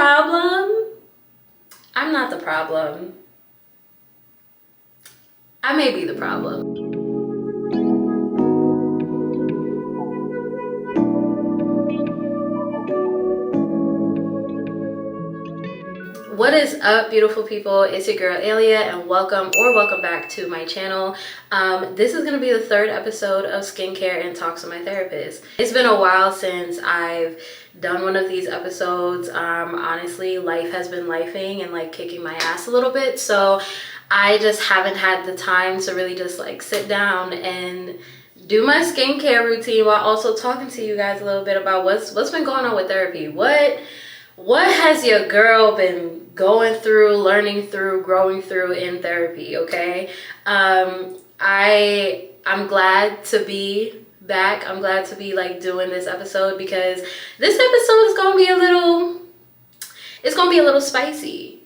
problem? I'm not the problem. I may be the problem. What is up, beautiful people? It's your girl Aylia, and welcome back to my channel. This is going to be the third episode of Skincare and Talks with My Therapist. It's been a while since I've done one of these episodes. Honestly, life has been lifing and like kicking my ass a little bit, so I just haven't had the time to really just like sit down and do my skincare routine while also talking to you guys a little bit about what's been going on with therapy. What has your girl been going through, learning through, growing through in therapy? Okay, I'm glad to be back. I'm glad to be like doing this episode because this episode is gonna be a little spicy.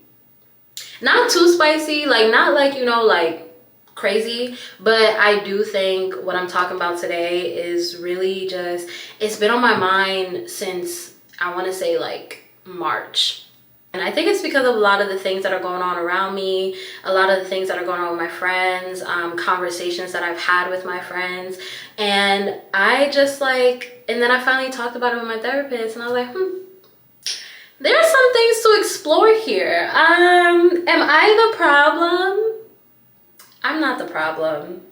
Not too spicy, like not like, you know, like crazy, but I do think what I'm talking about today is really just, it's been on my mind since I want to say like March. And I think it's because of a lot of the things that are going on around me, a lot of the things that are going on with my friends, conversations that I've had with my friends. And I just like, and then I finally talked about it with my therapist and I was like, there are some things to explore here. Am I the problem? I'm not the problem.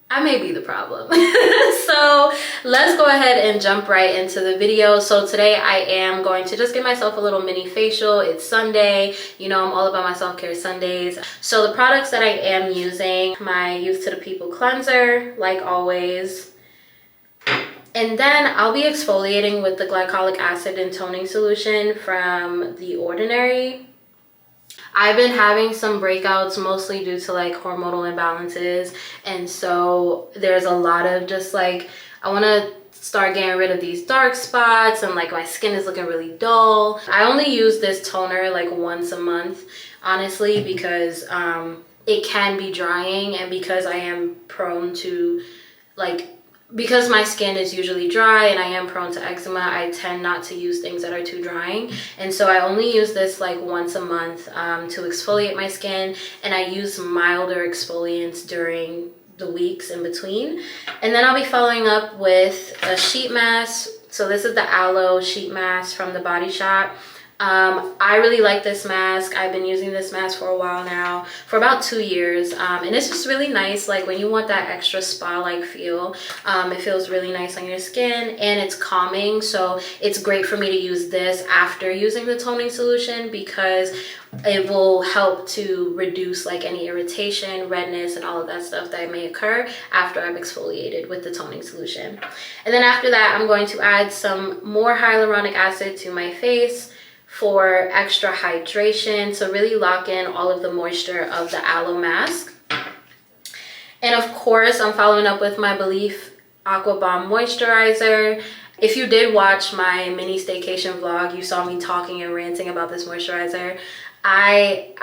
I may be the problem. So let's go ahead and jump right into the video. So today I am going to just give myself a little mini facial. It's Sunday. You know, I'm all about my self-care Sundays. So the products that I am using, my Youth to the People cleanser, like always. And then I'll be exfoliating with the glycolic acid and toning solution from The Ordinary. I've been having some breakouts mostly due to like hormonal imbalances, and so there's a lot of just like, I want to start getting rid of these dark spots and like my skin is looking really dull. I only use this toner like once a month, honestly, because it can be drying, and because I am prone to like, because my skin is usually dry and I am prone to eczema, I tend not to use things that are too drying. And so I only use this like once a month to exfoliate my skin, and I use milder exfoliants during the weeks in between. And then I'll be following up with a sheet mask. So this is the Aloe sheet mask from The Body Shop. I really like this mask. I've been using this mask for a while now, for about 2 years, and it's just really nice. Like when you want that extra spa-like feel, it feels really nice on your skin, and it's calming. So it's great for me to use this after using the toning solution because it will help to reduce like any irritation, redness, and all of that stuff that may occur after I've exfoliated with the toning solution. And then after that, I'm going to add some more hyaluronic acid to my face for extra hydration, to really lock in all of the moisture of the aloe mask. And of course, I'm following up with my Belief Aqua Bomb Moisturizer. If you did watch my mini staycation vlog, you saw me talking and ranting about this moisturizer. I'm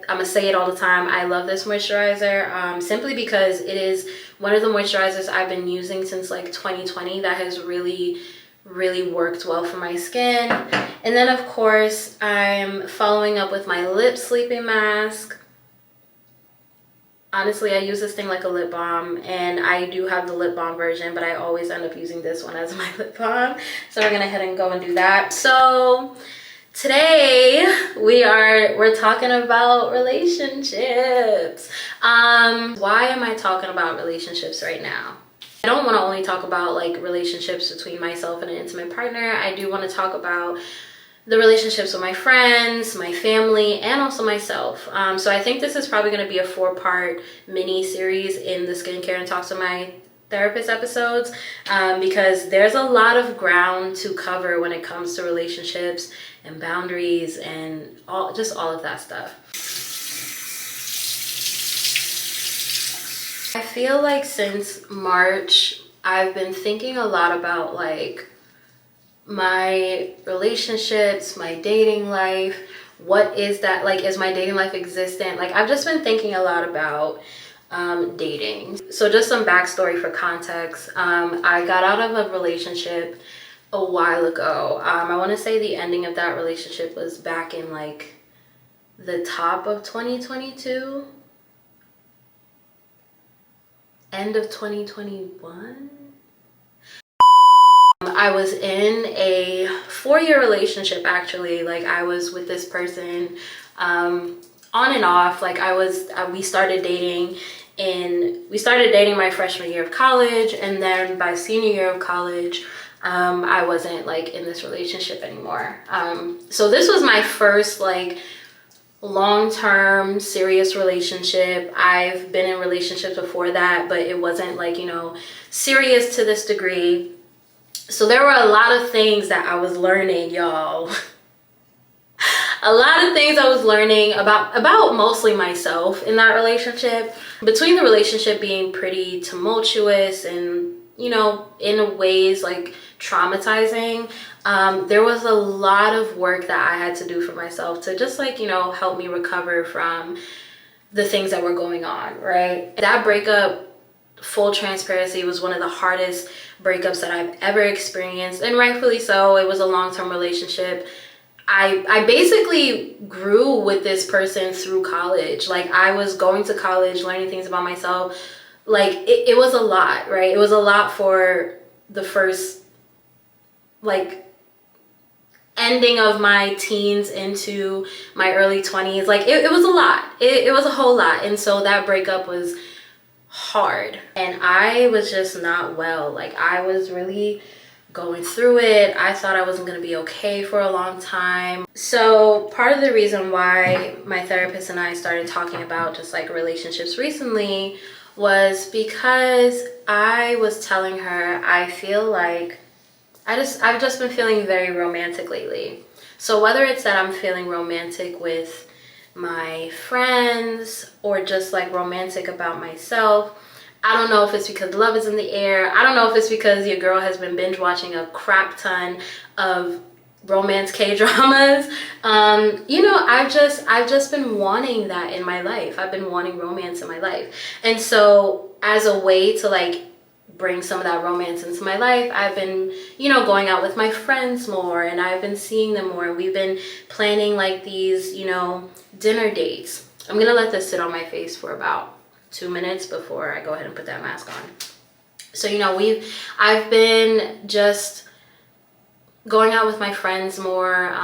gonna say it all the time, I love this moisturizer, simply because it is one of the moisturizers I've been using since like 2020 that has really worked well for my skin. And then of course I'm following up with my lip sleeping mask. Honestly, I use this thing like a lip balm, and I do have the lip balm version, but I always end up using this one as my lip balm. So we're gonna head and go and do that. So today we're talking about relationships. Why am I talking about relationships right now? I don't want to only talk about like relationships between myself and an intimate partner. I do want to talk about the relationships with my friends, my family, and also myself. So I think this is probably going to be a 4-part mini series in the Skincare and Talks with My Therapist episodes, because there's a lot of ground to cover when it comes to relationships and boundaries and all of that stuff. I feel like since March, I've been thinking a lot about like my relationships, my dating life. What is that like? Is my dating life existent? Like, I've just been thinking a lot about dating. So just some backstory for context. I got out of a relationship a while ago. I want to say the ending of that relationship was back in like the top of 2022, end of 2021. I was in a 4-year relationship actually. Like I was with this person on and off. Like we started dating my freshman year of college, and then by senior year of college, I wasn't like in this relationship anymore. So this was my first like long-term serious relationship. I've been in relationships before that, but it wasn't like, you know, serious to this degree. So there were a lot of things that I was learning, y'all. A lot of things I was learning about mostly myself in that relationship. Between the relationship being pretty tumultuous and, you know, in ways like traumatizing, there was a lot of work that I had to do for myself to just like, you know, help me recover from the things that were going on, right? That breakup, full transparency, was one of the hardest breakups that I've ever experienced, and rightfully so. It was a long-term relationship. I basically grew with this person through college. Like I was going to college, learning things about myself. Like it was a lot, right? It was a lot for the first like ending of my teens into my early 20s. Like it was a lot. It was a whole lot. And so that breakup was hard, and I was just not well. Like I was really going through it. I thought I wasn't going to be okay for a long time. So part of the reason why my therapist and I started talking about just like relationships recently was because I was telling her I feel like I've just been feeling very romantic lately. So whether it's that I'm feeling romantic with my friends or just like romantic about myself, I don't know if it's because love is in the air. I don't know if it's because your girl has been binge watching a crap ton of romance K-dramas. You know, I've just been wanting that in my life. I've been wanting romance in my life. And so as a way to like bring some of that romance into my life, I've been, you know, going out with my friends more, and I've been seeing them more. We've been planning like these, you know, dinner dates. I'm gonna let this sit on my face for about 2 minutes before I go ahead and put that mask on. So, you know, I've been just going out with my friends more,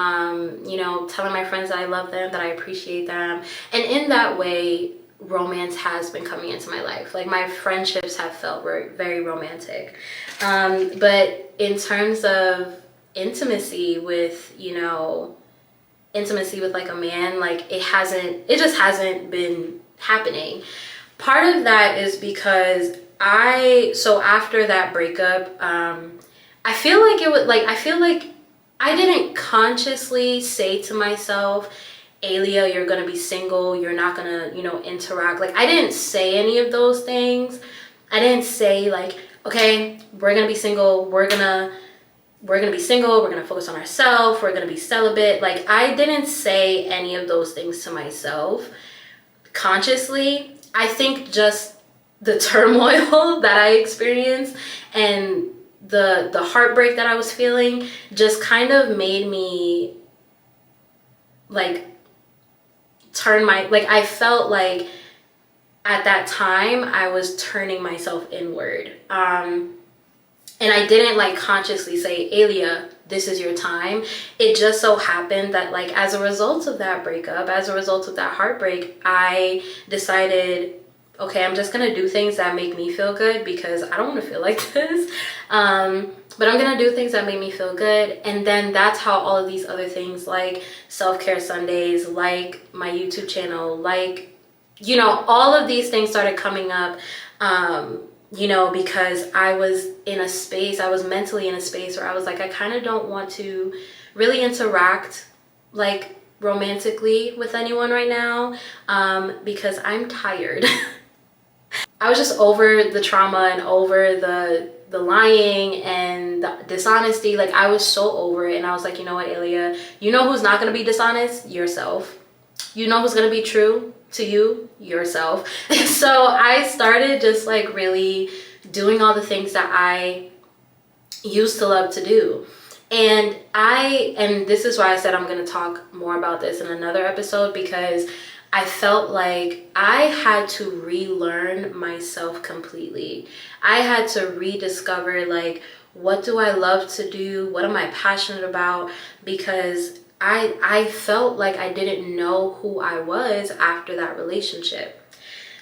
you know, telling my friends that I love them, that I appreciate them. And in that way, romance has been coming into my life. Like my friendships have felt very, very romantic. But in terms of intimacy with, you know, intimacy with like a man, like it just hasn't been happening. Part of that is because so after that breakup, I feel like I didn't consciously say to myself, Aylia, you're gonna be single, you're not gonna, you know, interact. Like I didn't say any of those things. I didn't say like, okay, we're gonna be single, we're gonna be single, we're gonna focus on ourselves, we're gonna be celibate. Like I didn't say any of those things to myself consciously. I think just the turmoil that I experienced and the heartbreak that I was feeling just kind of made me like I felt like at that time I was turning myself inward. And I didn't like consciously say, Aylia, this is your time. It just so happened that like as a result of that breakup, as a result of that heartbreak, I decided, okay, I'm just gonna do things that make me feel good because I don't want to feel like this. But I'm gonna do things that make me feel good. And then that's how all of these other things like self-care Sundays, like my YouTube channel, like, you know, all of these things started coming up, you know, because I was mentally in a space where I was like, I kind of don't want to really interact like romantically with anyone right now, because I'm tired. I was just over the trauma and over the lying and the dishonesty. Like I was so over it, and I was like, you know what, Aylia, you know who's not going to be dishonest? Yourself. You know who's going to be true to you? Yourself. And so I started just like really doing all the things that I used to love to do. And this is why I said I'm going to talk more about this in another episode, because I felt like I had to relearn myself completely. I had to rediscover, like, what do I love to do? What am I passionate about? Because I felt like I didn't know who I was after that relationship.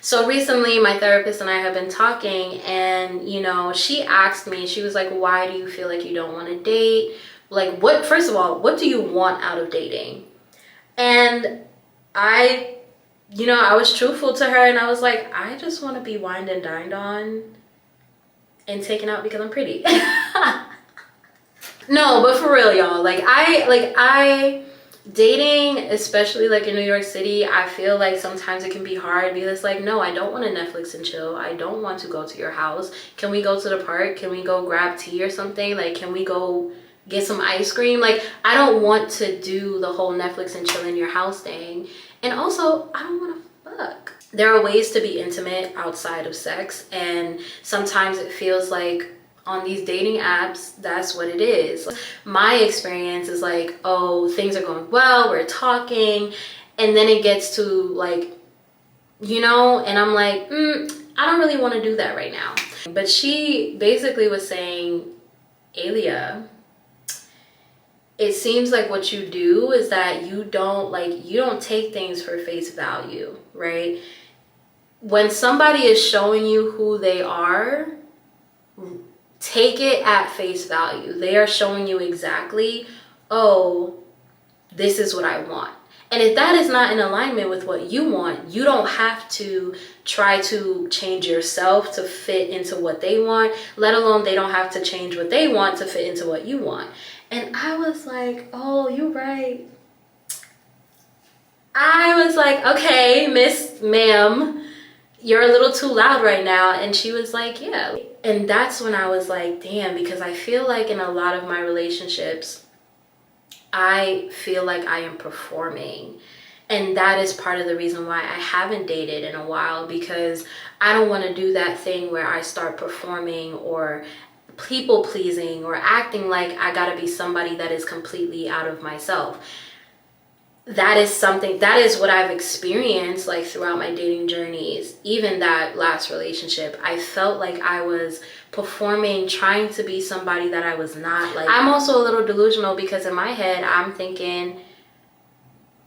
So recently my therapist and I have been talking, and she asked me, she was like, why do you feel like you don't want to date? Like, first of all, what do you want out of dating? And I was truthful to her, and I was like, I just want to be wined and dined on and taken out because I'm pretty. No, but for real, y'all, dating, especially like in New York City, I feel like sometimes it can be hard because, like, no, I don't want to Netflix and chill. I don't want to go to your house. Can we go to the park? Can we go grab tea or something? Like, can we go get some ice cream? Like, I don't want to do the whole Netflix and chill in your house thing. And also, I don't want to fuck. There are ways to be intimate outside of sex, and sometimes it feels like on these dating apps, that's what it is. My experience is like, oh, things are going well, we're talking, and then it gets to like, and I'm like, I don't really want to do that right now. But she basically was saying, Aylia, it seems like what you do is that you don't take things for face value, right? When somebody is showing you who they are, take it at face value. They are showing you exactly, oh, this is what I want. And if that is not in alignment with what you want, you don't have to try to change yourself to fit into what they want, let alone they don't have to change what they want to fit into what you want. And I was like, oh, you're right. I was like, okay, ma'am, you're a little too loud right now. And she was like, yeah. And that's when I was like, damn, because I feel like in a lot of my relationships, I feel like I am performing. And that is part of the reason why I haven't dated in a while, because I don't want to do that thing where I start performing or people pleasing or acting like I gotta be somebody that is completely out of myself. That is what I've experienced like throughout my dating journeys. Even that last relationship, I felt like I was performing, trying to be somebody that I was not. Like, I'm also a little delusional because in my head I'm thinking,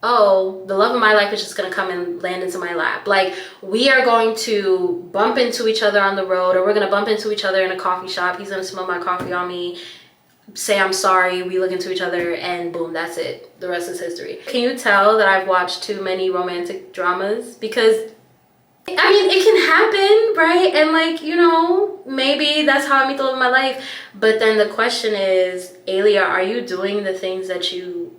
oh, the love of my life is just gonna come and land into my lap. Like, we are going to bump into each other on the road, or we're gonna bump into each other in a coffee shop. He's gonna smell my coffee on me, say I'm sorry, we look into each other, and boom, that's it. The rest is history. Can you tell that I've watched too many romantic dramas? Because I mean, it can happen, right? And like, maybe that's how I meet the love of my life. But then the question is, Aylia, are you doing the things that you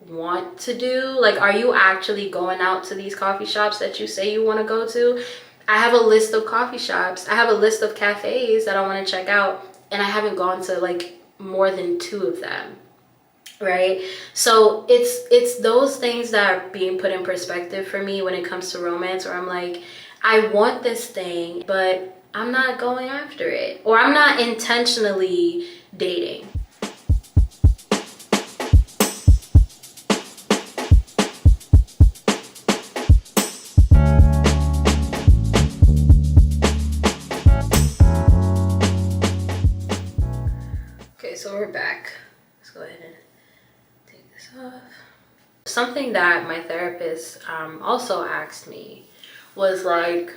want to do? Like, are you actually going out to these coffee shops that you say you want to go to? I have a list of coffee shops. I have a list of cafes that I want to check out, and I haven't gone to like more than 2 of them, right? So it's those things that are being put in perspective for me when it comes to romance, where I'm like, I want this thing, but I'm not going after it, or I'm not intentionally dating. So we're back. Let's go ahead and take this off. Something that my therapist also asked me was like,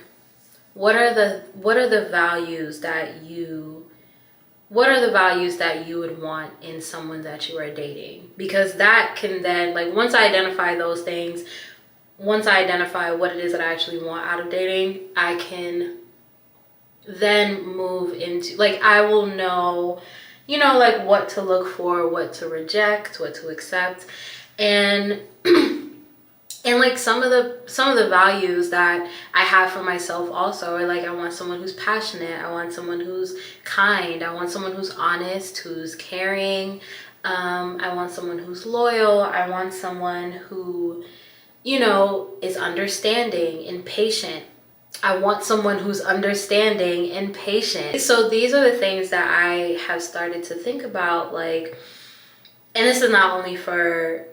what are the values that you would want in someone that you are dating? Because that can then, like, once I identify those things, once I identify what it is that I actually want out of dating, I can then move into, like, I will know, like what to look for, what to reject, what to accept. And and like some of the values that I have for myself also are like, I want someone who's passionate, I want someone who's kind, I want someone who's honest, who's caring, I want someone who's loyal, I want someone who, is understanding and patient. I want someone who's understanding and patient. So these are the things that I have started to think about, like, and this is not only for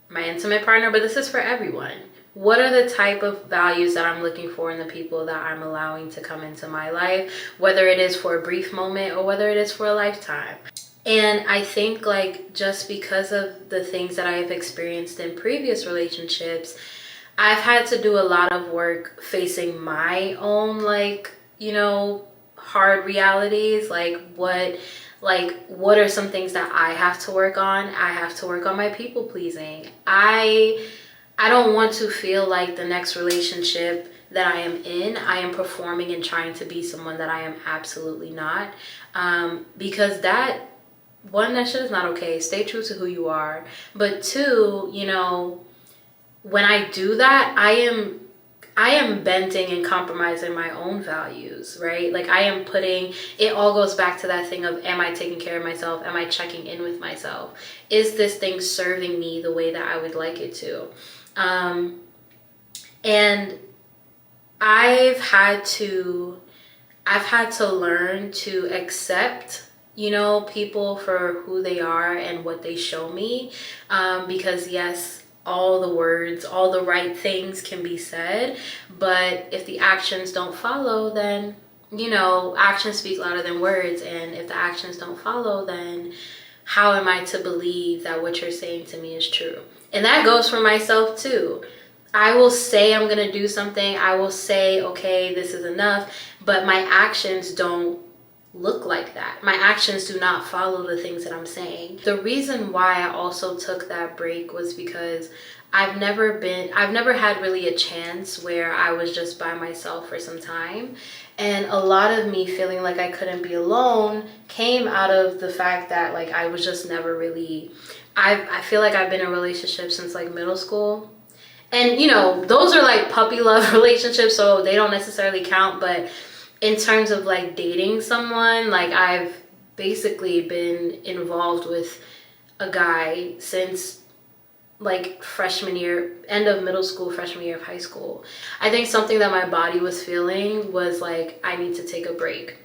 my intimate partner, but this is for everyone. What are the type of values that I'm looking for in the people that I'm allowing to come into my life, whether it is for a brief moment or whether it is for a lifetime? And I think, like, just because of the things that I have experienced in previous relationships, I've had to do a lot of work facing my own, like, hard realities. What are some things that I have to work on? I have to work on my people pleasing. I don't want to feel like the next relationship that I am in, I am performing and trying to be someone that I am absolutely not. Because that shit is not okay. Stay true to who you are. But two, when I do that, I am bending and compromising my own values, right? Like, it all goes back to that thing of, am I taking care of myself? Am I checking in with myself? Is this thing serving me the way that I would like it to? And I've had to learn to accept, people for who they are and what they show me. Because yes, all the words, all the right things can be said, but if the actions don't follow, then, actions speak louder than words. And if the actions don't follow, then how am I to believe that what you're saying to me is true? And that goes for myself too. I will say I'm gonna do something. I will say, okay, this is enough, but my actions don't look like that. My actions do not follow the things that I'm saying. The reason why I also took that break was because I've never had really a chance where I was just by myself for some time. And a lot of me feeling like I couldn't be alone came out of the fact that, like, I was just never really, I feel like I've been in a relationship since like middle school. And those are like puppy love relationships, so they don't necessarily count. But in terms of like dating someone, like, I've basically been involved with a guy since like freshman year, end of middle school, freshman year of high school. I think something that my body was feeling was like, I need to take a break.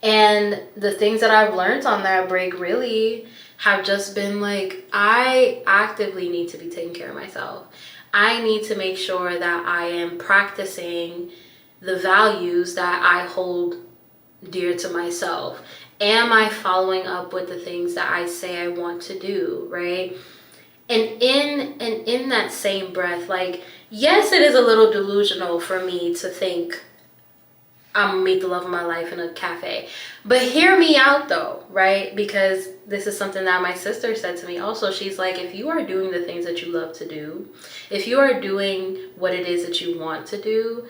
And the things that I've learned on that break really have just been like, I actively need to be taking care of myself. I need to make sure that I am practicing the values that I hold dear to myself. Am I following up with the things that I say I want to do, right? And in that same breath, like, yes, it is a little delusional for me to think I'm gonna meet the love of my life in a cafe. But hear me out though, right? Because this is something that my sister said to me also. She's like, if you are doing the things that you love to do, if you are doing what it is that you want to do,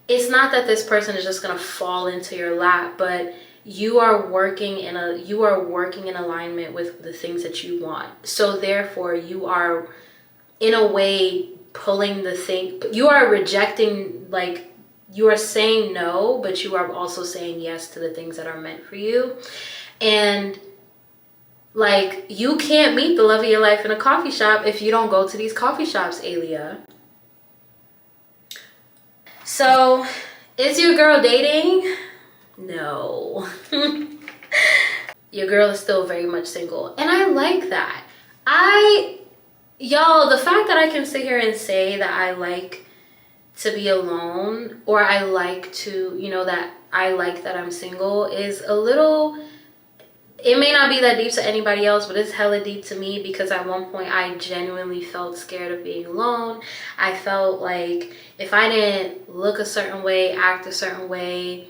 it's not that this person is just gonna fall into your lap, but you are working in alignment with the things that you want. So therefore, you are in a way pulling the thing, you are rejecting, like, you are saying no, but you are also saying yes to the things that are meant for you. And like, you can't meet the love of your life in a coffee shop if you don't go to these coffee shops, Aylia. So, is your girl dating? No. Your girl is still very much single. And I like that. Y'all, the fact that I can sit here and say that I like to be alone, or I like to, that I like that I'm single, is a little, it may not be that deep to anybody else, but it's hella deep to me, because at one point I genuinely felt scared of being alone. I felt like if I didn't look a certain way, act a certain way,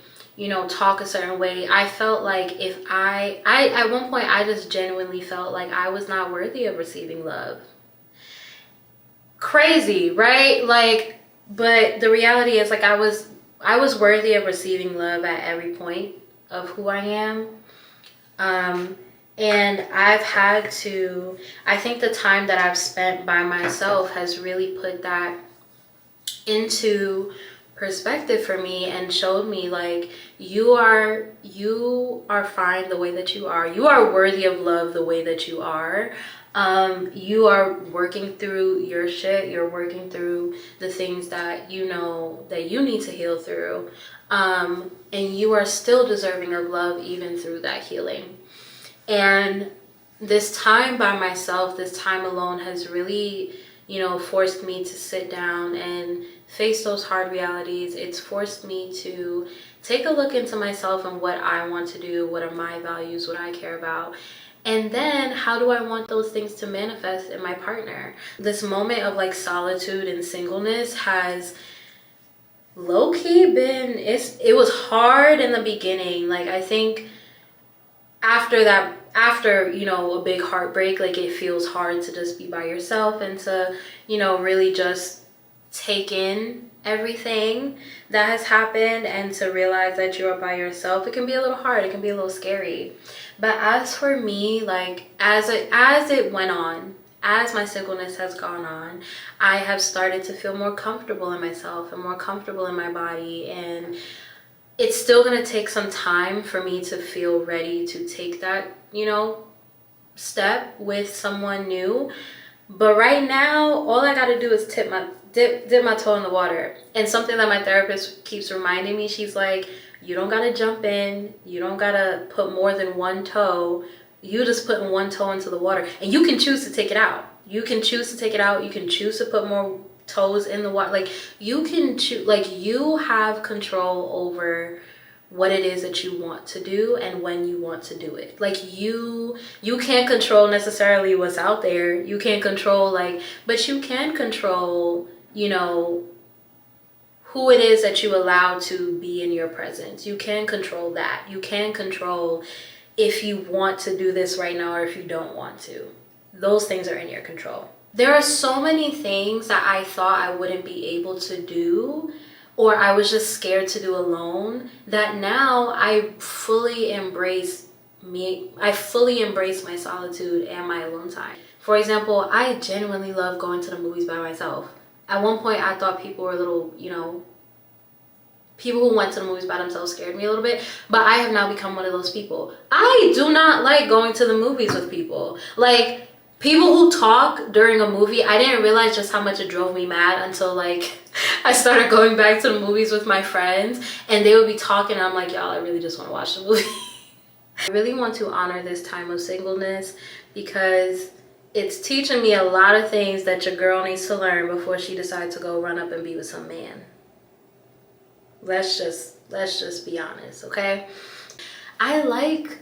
talk a certain way, I felt like if I at one point I just genuinely felt like I was not worthy of receiving love. Crazy, right? Like, but the reality is, like, I was worthy of receiving love at every point of who I am. And I've had to, I think the time that I've spent by myself has really put that into perspective for me and showed me, like, you are fine the way that you are. You are worthy of love the way that you are. You are working through your shit. You're working through the things that that you need to heal through. And you are still deserving of love even through that healing. And this time by myself, this time alone has really, you know, forced me to sit down and face those hard realities. It's forced me to take a look into myself and what I want to do, what are my values, what I care about. And then how do I want those things to manifest in my partner? This moment of like solitude and singleness has low-key been, it was hard in the beginning. Like I think after you know, a big heartbreak, like it feels hard to just be by yourself and to, you know, really just take in everything that has happened and to realize that you're by yourself. It can be a little hard, it can be a little scary. But as for me, like as it went on, as my singleness has gone on, I have started to feel more comfortable in myself and more comfortable in my body. And it's still going to take some time for me to feel ready to take that, you know, step with someone new. But right now, all I got to do is dip my toe in the water. And something that my therapist keeps reminding me, she's like, you don't got to jump in. You don't got to put more than one toe. You just putting one toe into the water. And you can choose to take it out. You can choose to take it out. You can choose to put more toes in the water. Like you can choose, like you have control over what it is that you want to do and when you want to do it. Like you can't control necessarily what's out there. You can't control like, but you can control, you know, who it is that you allow to be in your presence. You can control that. You can control if you want to do this right now or if you don't want to. Those things are in your control. There are so many things that I thought I wouldn't be able to do or I was just scared to do alone that now I fully embrace me. I fully embrace my solitude and my alone time. For example, I genuinely love going to the movies by myself. At one point, I thought people were a little, you know, people who went to the movies by themselves scared me a little bit, but I have now become one of those people. I do not like going to the movies with people. Like, people who talk during a movie, I didn't realize just how much it drove me mad until, like, I started going back to the movies with my friends, and they would be talking, and I'm like, y'all, I really just want to watch the movie. I really want to honor this time of singleness because it's teaching me a lot of things that your girl needs to learn before she decides to go run up and be with some man. Let's just be honest, okay? I like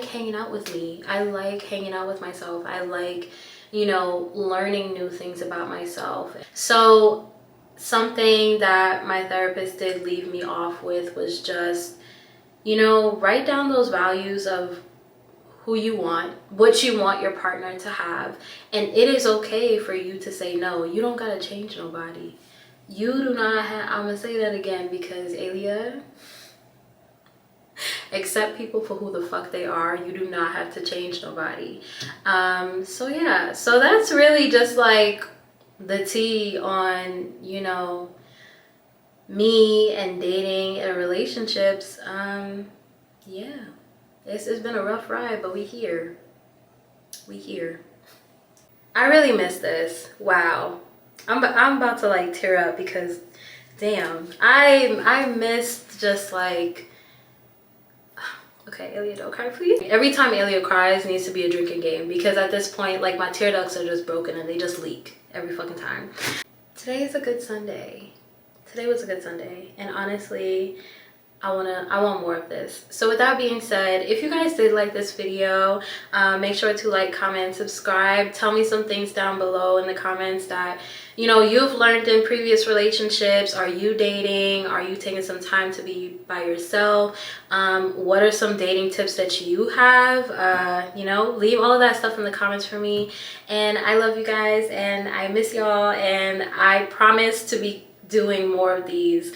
hanging out with me. I like hanging out with myself. I like, you know, learning new things about myself. So something that my therapist did leave me off with was just, you know, write down those values of who you want, what you want your partner to have. And it is okay for you to say no. You don't gotta change nobody. You do not have, I'm gonna say that again because Aylia, accept people for who the fuck they are. You do not have to change nobody. So yeah, so that's really just like the tea on, you know, me and dating and relationships. Yeah, it's been a rough ride, but we here. I really miss this. Wow, I'm about to like tear up because damn, I missed just like, okay, Aylia, don't cry please. Every time Aylia cries needs to be a drinking game because at this point, like my tear ducts are just broken and they just leak every fucking time. Today is a good Sunday. Today was a good Sunday, and honestly, I want more of this. So with that being said, if you guys did like this video, make sure to like, comment, subscribe. Tell me some things down below in the comments that, you know, you've learned in previous relationships. Are you dating? Are you taking some time to be by yourself? What are some dating tips that you have? You know, leave all of that stuff in the comments for me. And I love you guys and I miss y'all, and I promise to be doing more of these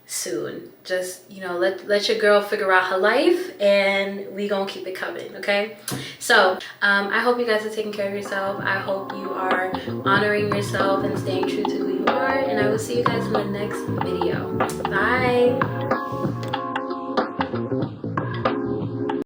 soon. Just, you know, let your girl figure out her life and we gonna keep it coming, okay? So I hope you guys are taking care of yourself. I hope you are honoring yourself and staying true to who you are, and I will see you guys in the next video. Bye.